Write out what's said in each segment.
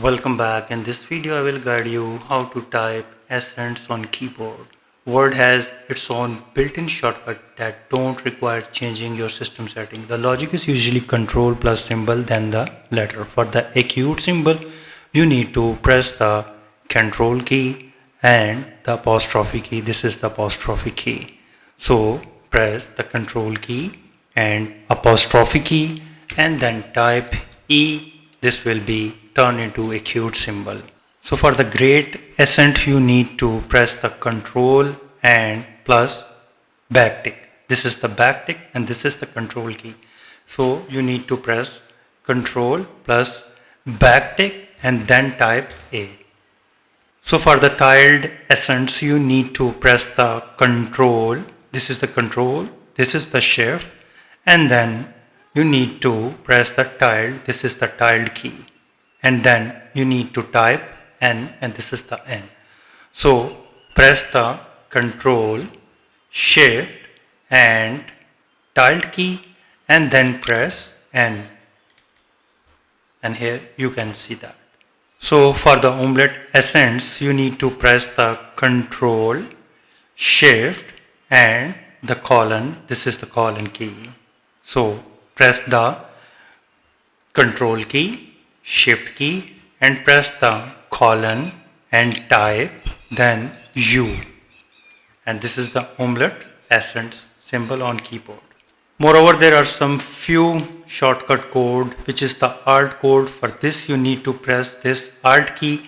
Welcome back. In this video I will guide you how to type accents on keyboard. Word has its own built-in shortcut that don't require changing your system setting. The logic is usually control plus symbol then the letter. For the acute symbol you need to press the control key and the apostrophe key. This is the apostrophe key. So press the control key and apostrophe key and then type E. This will be turned into acute symbol. So for the great accent you need to press the control and plus backtick. This is the backtick and this is the control key. So you need to press control plus backtick and then type A. So for the tiled accents you need to press the control. This is the control. This is the shift and then you need to press the tiled. This is the tiled key. And then you need to type N and this is the N. So press the control, shift and tiled key and then press N. And here you can see that. So for the omelette accents you need to press the control, shift and the colon. This is the colon key. So press the control key, shift key and press the colon and type then U. And this is the omelette accents symbol on keyboard. Moreover, there are some few shortcut code which is the alt code. For this you need to press this alt key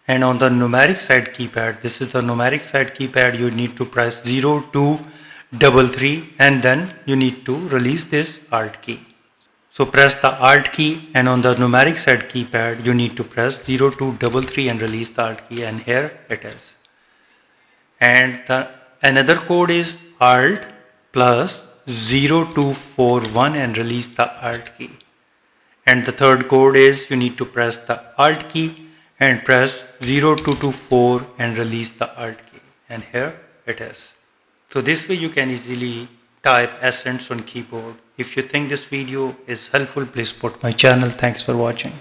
and on the numeric side keypad, this is the numeric side keypad, you need to press 0, 2, 3, 3 and then you need to release this alt key. So press the alt key and on the numeric side keypad you need to press 0, 2, 3, 3 and release the alt key and here it is. And another code is alt plus 0, 2, 4, 1 and release the alt key. And the third code is you need to press the alt key and press 0, 2, 2, 4 and release the alt key and here it is. So this way you can easily type accents on keyboard. If you think this video is helpful, please support my channel. Thanks for watching.